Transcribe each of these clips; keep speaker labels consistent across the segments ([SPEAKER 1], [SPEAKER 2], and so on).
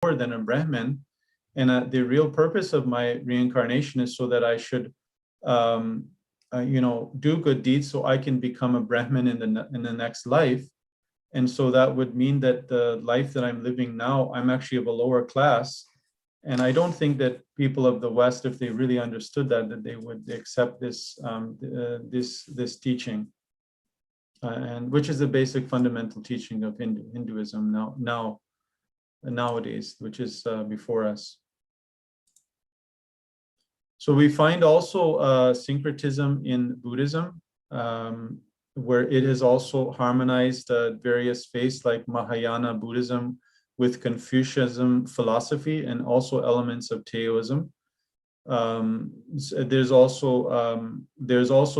[SPEAKER 1] than a Brahmin. And the real purpose of my reincarnation is so that I should, do good deeds so I can become a Brahmin in the next life. And so that would mean that the life that I'm living now, I'm actually of a lower class. And I don't think that people of the West, if they really understood that they would accept this this teaching, and which is the basic fundamental teaching of Hinduism nowadays, which is before us. So we find also syncretism in Buddhism, where it has also harmonized various faiths like Mahayana Buddhism with Confucianism philosophy, and also elements of Taoism. There's also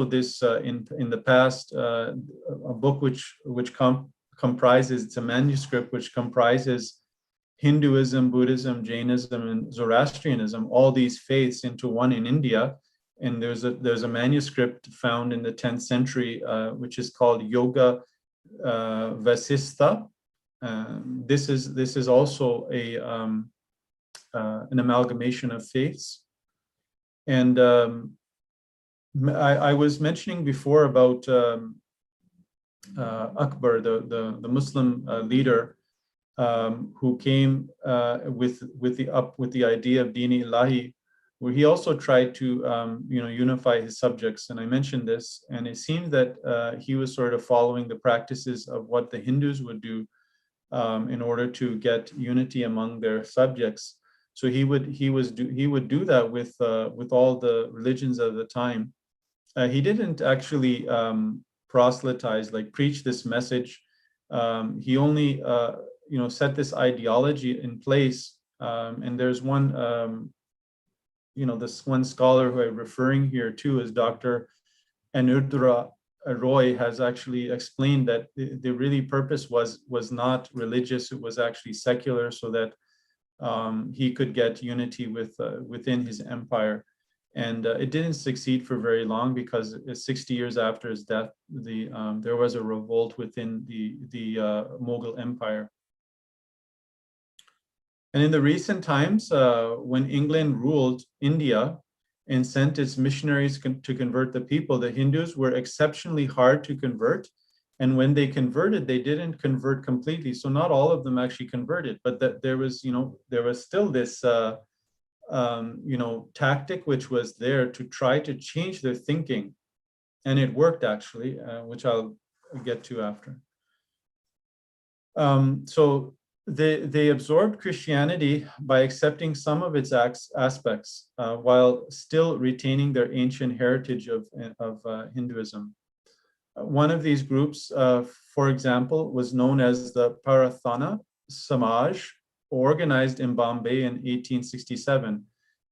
[SPEAKER 1] this in the past a book which comprises, it's a manuscript which comprises Hinduism, Buddhism, Jainism, and Zoroastrianism, all these faiths into one in India. And there's a manuscript found in the 10th century which is called Yoga Vasistha. This is also an amalgamation of faiths. And I was mentioning before about Akbar, the Muslim leader, who came with the idea of Deen-i Ilahi, where he also tried to unify his subjects. And I mentioned this, and it seemed that he was sort of following the practices of what the Hindus would do in order to get unity among their subjects. So he would do that with all the religions of the time. He didn't actually proselytize, like preach this message. He only set this ideology in place. And there's one this one scholar who I'm referring here to is Dr. Anudra Roy, has actually explained that the really purpose was not religious, it was actually secular, so that he could get unity within his empire. And it didn't succeed for very long, because 60 years after his death, there was a revolt within the Mughal Empire. And in the recent times, when England ruled India and sent its missionaries to convert the people, the Hindus were exceptionally hard to convert. And when they converted, they didn't convert completely. So not all of them actually converted, but that there was still this tactic which was there to try to change their thinking. And it worked, actually, which I'll get to after. So they absorbed Christianity by accepting some of its aspects while still retaining their ancient heritage of Hinduism. One of these groups, for example, was known as the Prarthana Samaj, organized in Bombay in 1867.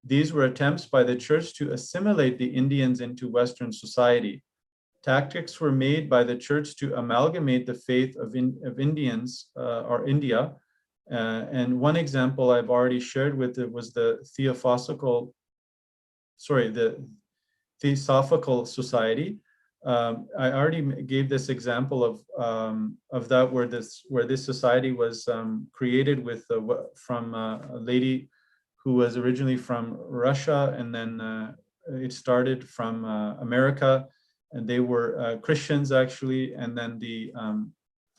[SPEAKER 1] These were attempts by the church to assimilate the Indians into Western society. Tactics were made by the church to amalgamate the faith of Indians or India. And one example I've already shared with it was the Theosophical Society. I already gave this example of that, where this society was created from a lady who was originally from Russia, and then it started from America, and they were Christians, actually. And then the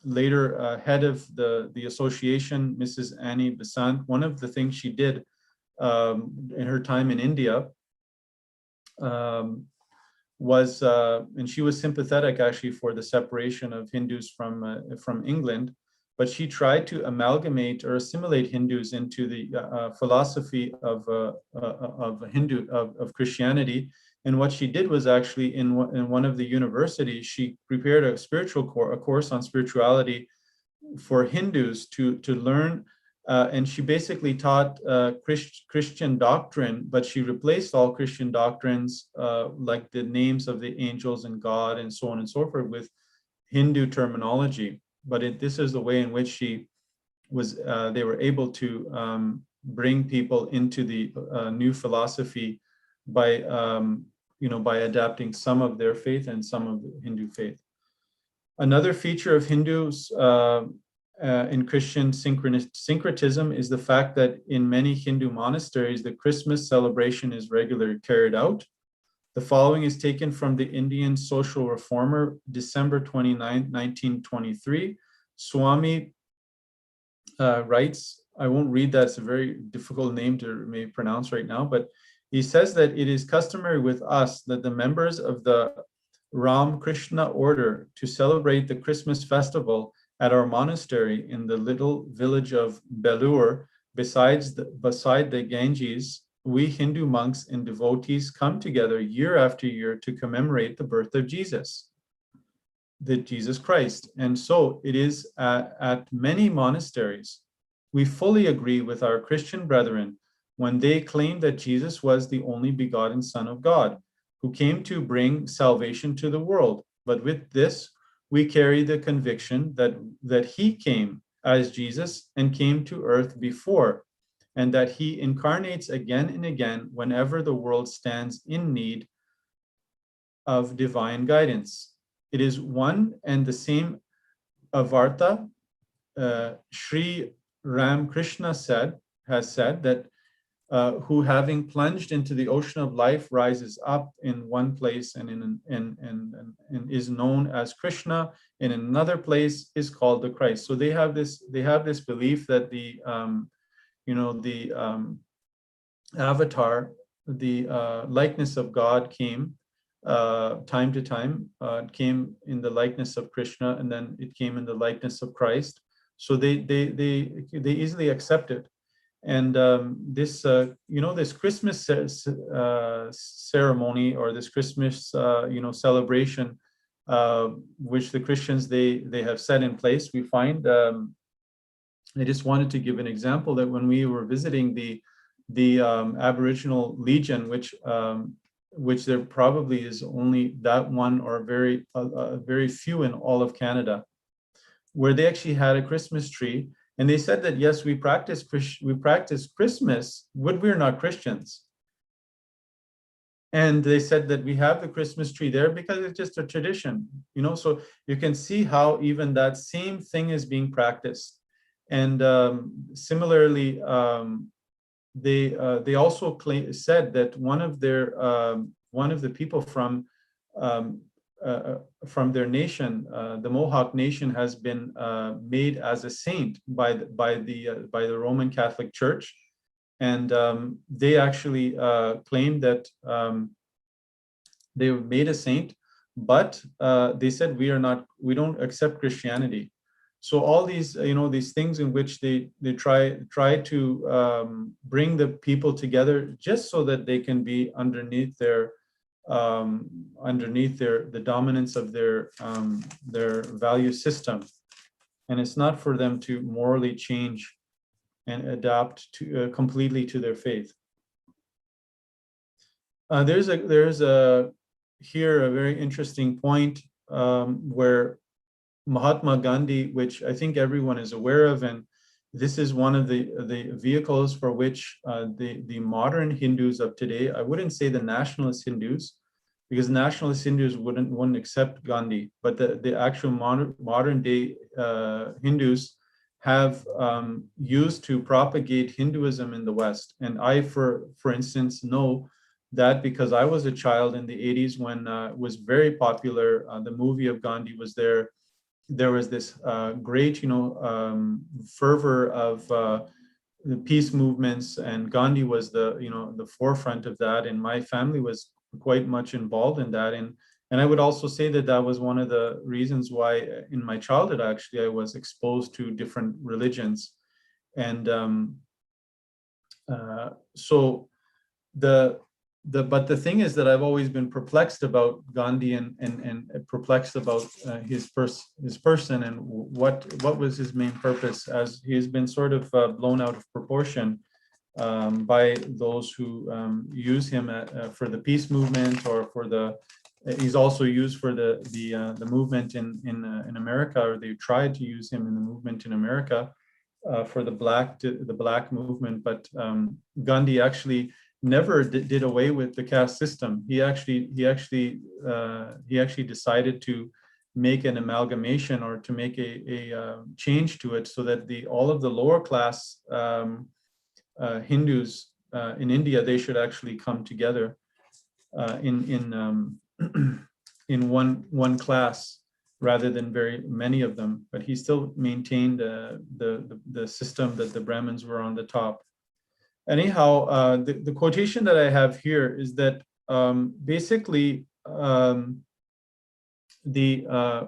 [SPEAKER 1] later head of the association, Mrs. Annie Besant, one of the things she did in her time in India was, and she was sympathetic actually for the separation of Hindus from England, but she tried to amalgamate or assimilate Hindus into the philosophy of Christianity. And what she did was, actually, in one of the universities, she prepared a course on spirituality for Hindus to learn. And she basically taught Christian doctrine, but she replaced all Christian doctrines, like the names of the angels and God and so on and so forth, with Hindu terminology. But this is the way in which they were able to bring people into the new philosophy by adapting some of their faith and some of the Hindu faith. Another feature of Hindus in Christian syncretism is the fact that in many Hindu monasteries, the Christmas celebration is regularly carried out. The following is taken from the Indian social reformer, December 29, 1923. Swami writes, I won't read that, it's a very difficult name to maybe pronounce right now, but he says that it is customary with us that the members of the Ram Krishna order to celebrate the Christmas festival at our monastery in the little village of Belur, beside the Ganges. We Hindu monks and devotees come together year after year to commemorate the birth of Jesus Christ. And so it is at many monasteries. We fully agree with our Christian brethren when they claim that Jesus was the only begotten Son of God, who came to bring salvation to the world. But with this, we carry the conviction that he came as Jesus and came to earth before, and that he incarnates again and again whenever the world stands in need of divine guidance. It is one and the same Avarta. Sri Ramakrishna has said that who, having plunged into the ocean of life, rises up in one place and is known as Krishna, in another place is called the Christ. So they have this belief that the avatar, the likeness of God came time to time. It came in the likeness of Krishna, and then it came in the likeness of Christ. So they easily accept it. And this Christmas ceremony, or this Christmas celebration, which the Christians they have set in place, we find. I just wanted to give an example that when we were visiting the Aboriginal Legion, which there probably is only that one or very few in all of Canada, where they actually had a Christmas tree. And they said that, yes, we practice Christmas, but we're not Christians. And they said that we have the Christmas tree there because it's just a tradition, so you can see how even that same thing is being practiced. And similarly, they also said that one of the people from their nation, the Mohawk Nation, has been made as a saint by the Roman Catholic Church, and they actually claimed that they were made a saint, but they said we don't accept Christianity. So all these these things in which they try to bring the people together just so that they can be underneath the dominance of their value system, and it's not for them to morally change and adapt to completely to their faith. There's here a very interesting point where Mahatma Gandhi, which I think everyone is aware of, and this is one of the vehicles for which the modern Hindus of today, I wouldn't say the nationalist Hindus, because nationalist Hindus wouldn't accept Gandhi, but the actual modern day Hindus have used to propagate Hinduism in the West. And I, for instance, know that because I was a child in the 80s when it was very popular. The movie of Gandhi was there. There was this great, fervor of the peace movements, and Gandhi was the forefront of that. And my family was quite much involved in that. And I would also say that was one of the reasons why in my childhood, actually, I was exposed to different religions. And but the thing is that I've always been perplexed about Gandhi and perplexed about his person and what was his main purpose, as he has been sort of blown out of proportion by those who use him for the peace movement, or he's also used for the movement in America, or they tried to use him in the movement in America for the black movement. But Gandhi actually never did away with the caste system. He actually decided to make an amalgamation or to make a change to it so that all of the lower class Hindus in India, they should actually come together in one class rather than very many of them. But he still maintained the system that the Brahmins were on the top. Anyhow, the quotation that I have here is that basically this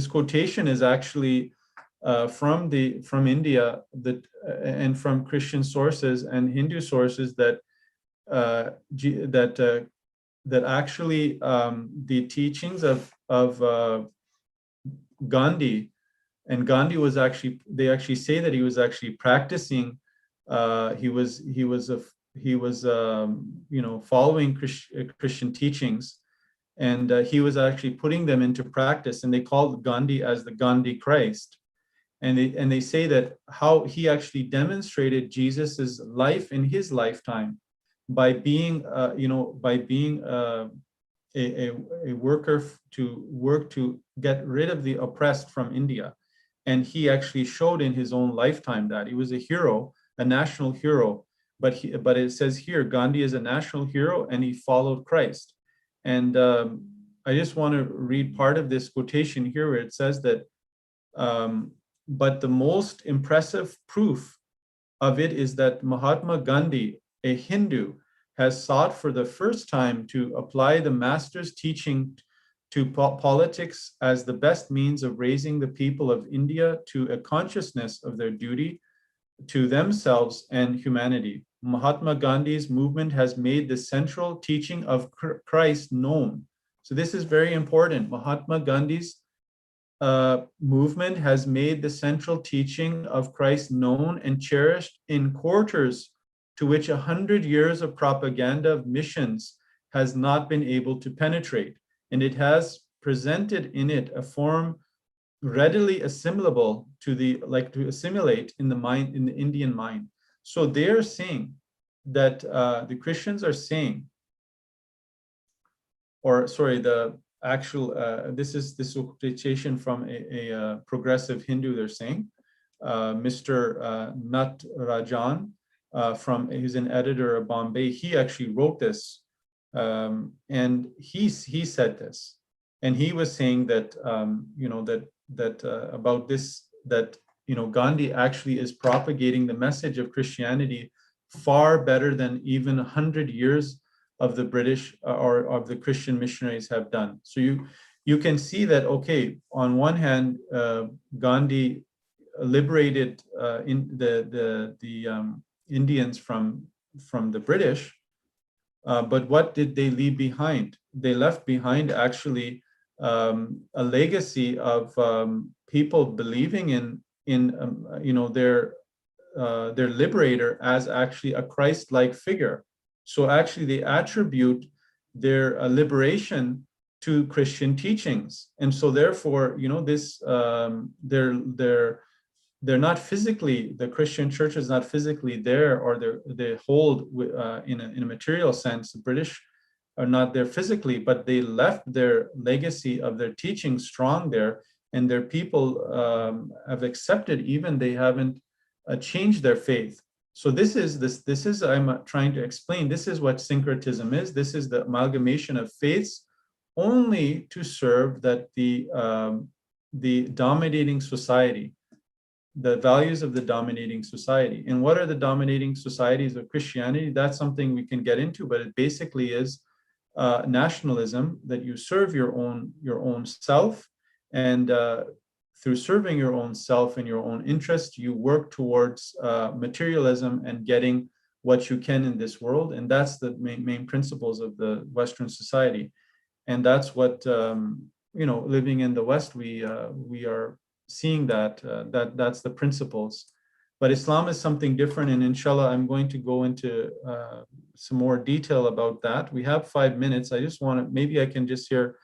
[SPEAKER 1] quotation is actually from India and from Christian sources and Hindu sources that actually the teachings of Gandhi, and Gandhi was actually, they actually say that he was actually practicing. He was following Christian teachings, and he was actually putting them into practice. And they called Gandhi as the Gandhi Christ. And they say that how he actually demonstrated Jesus's life in his lifetime by being a worker to work to get rid of the oppressed from India. And he actually showed in his own lifetime that he was a hero, a national hero. But it says here, Gandhi is a national hero and he followed Christ. And I just want to read part of this quotation here where it says that, but the most impressive proof of it is that Mahatma Gandhi, a Hindu, has sought for the first time to apply the master's teaching to politics as the best means of raising the people of India to a consciousness of their duty to themselves and humanity. Mahatma Gandhi's movement has made the central teaching of Christ known. So this is very important. Mahatma Gandhi's movement has made the central teaching of Christ known and cherished in quarters to which 100 years of propaganda of missions has not been able to penetrate. And it has presented in it a form readily assimilable to assimilate in the mind, in the Indian mind. So they are saying that the Christians are saying, or sorry, the actual, this is quotation from a progressive Hindu, they're saying, Mr. Nat Rajan, he's an editor of Bombay, he actually wrote this, and he said this, and he was saying that, about this, that, Gandhi actually is propagating the message of Christianity far better than even 100 years of the British or of the Christian missionaries have done. So you can see that, okay, on one hand, Gandhi liberated in the Indians from the British, but what did they leave behind? They left behind actually a legacy of people believing in their liberator as actually a Christ-like figure. So actually they attribute their liberation to Christian teachings. And so therefore, this they're not physically, the Christian church is not physically there, or they hold in a material sense. The British are not there physically, but they left their legacy of their teaching strong there, and their people have accepted, even they haven't changed their faith. So this is I'm trying to explain, this is what syncretism is. This is the amalgamation of faiths only to serve that the dominating society, the values of the dominating society. And what are the dominating societies of Christianity? That's something we can get into, but it basically is nationalism, that you serve your own self, and through serving your own self and your own interest, you work towards materialism and getting what you can in this world. And that's the main principles of the Western society. And that's what, living in the West, we are seeing that's the principles. But Islam is something different. And inshallah, I'm going to go into some more detail about that. We have 5 minutes. I just want to, maybe I can just here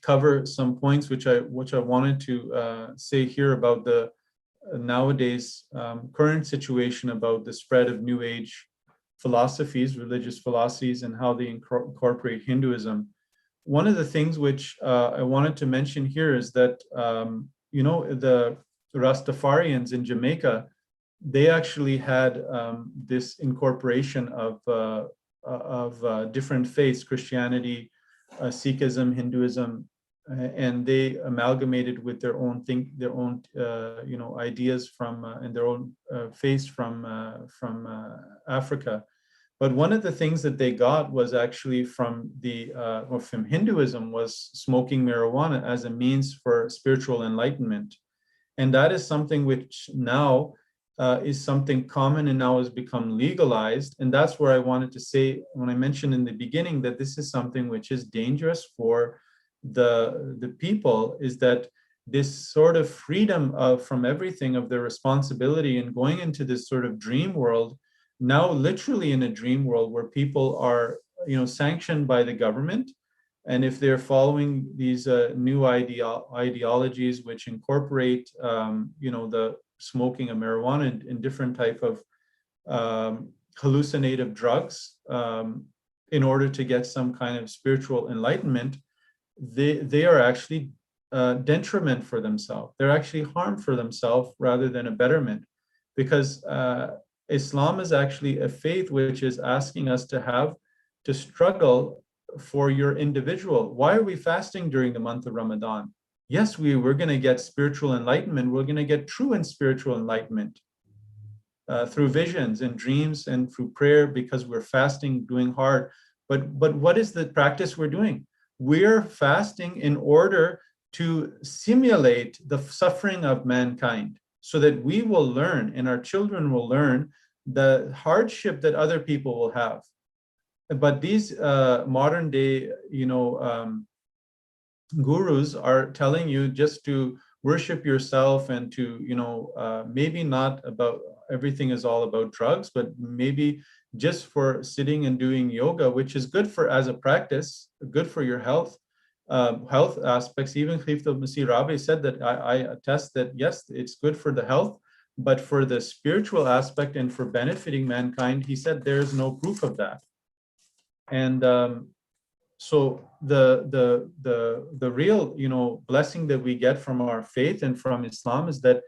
[SPEAKER 1] cover some points which I wanted to say here about the nowadays current situation about the spread of New Age philosophies, religious philosophies, and how they incorporate Hinduism. one of the things which I wanted to mention here is that, the Rastafarians in Jamaica, they actually had this incorporation of different faiths, Christianity, Sikhism, Hinduism, and they amalgamated with their own ideas from and their own faiths from Africa. But one of the things that they got was actually from from Hinduism, was smoking marijuana as a means for spiritual enlightenment. And that is something which now is something common and now has become legalized. And that's where I wanted to say, when I mentioned in the beginning that this is something which is dangerous for the people, is that this sort of freedom from everything, of their responsibility, and going into this sort of dream world, now literally in a dream world where people are, sanctioned by the government. And if they're following these new ideologies which incorporate, the smoking of marijuana and different type of hallucinative drugs in order to get some kind of spiritual enlightenment, they are actually detriment for themselves. They're actually harm for themselves rather than a betterment, because Islam is actually a faith which is asking us to struggle for your individual. Why are we fasting during the month of Ramadan? Yes, we're going to get spiritual enlightenment. We're going to get true and spiritual enlightenment through visions and dreams and through prayer, because we're fasting, doing hard. But what is the practice we're doing? We're fasting in order to simulate the suffering of mankind, so that we will learn and our children will learn the hardship that other people will have. But these modern day, gurus are telling you just to worship yourself and to, maybe not about everything is all about drugs, but maybe just for sitting and doing yoga, which is good for as a practice, good for your health aspects. Even Khalifa Masih Rabi said that I attest that yes, it's good for the health, but for the spiritual aspect and for benefiting mankind, he said there's no proof of that. And so the real blessing that we get from our faith and from Islam is that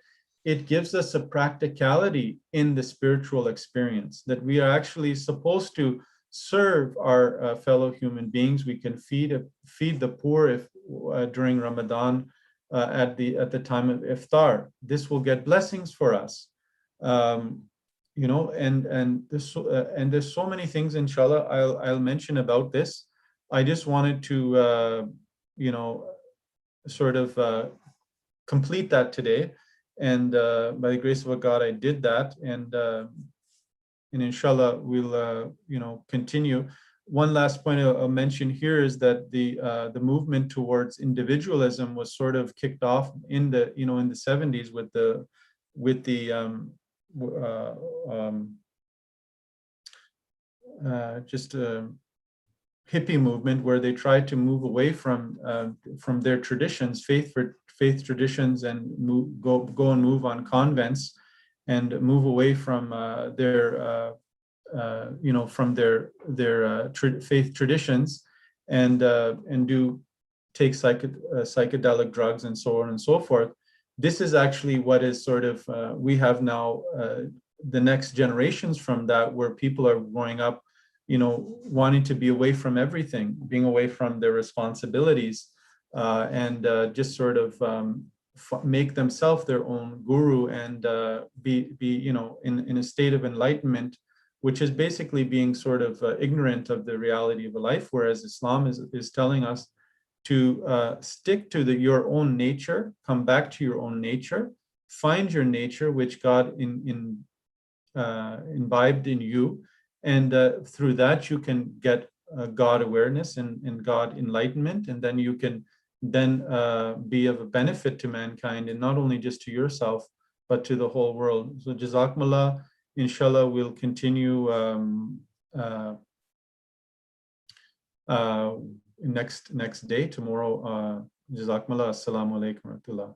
[SPEAKER 1] it gives us a practicality in the spiritual experience, that we are actually supposed to serve our fellow human beings. We can feed the poor if during Ramadan at the time of iftar. This will get blessings for us. And there's so many things, inshallah, I'll mention about this. I just wanted to sort of complete that today, and by the grace of God I did that, and inshallah we'll continue. One last point I'll mention here is that the movement towards individualism was sort of kicked off in the in the 70s with the hippie movement, where they tried to move away from their traditions, faith traditions, and go and move on convents, and move away from their faith traditions, and take psychedelic drugs and so on and so forth. This is actually what is sort of we have now the next generations from that, where people are growing up wanting to be away from everything, being away from their responsibilities, and just sort of make themselves their own guru, and be in a state of enlightenment, which is basically being sort of ignorant of the reality of life. Whereas Islam is telling us to stick to your own nature, come back to your own nature, find your nature, which God imbibed in you. And through that, you can get God awareness and God enlightenment, and then you can be of a benefit to mankind, and not only just to yourself, but to the whole world. So Jazakumullah. Inshallah, we'll continue next day, tomorrow. Jazakumullah. Assalamu alaikum wa rahmatullah.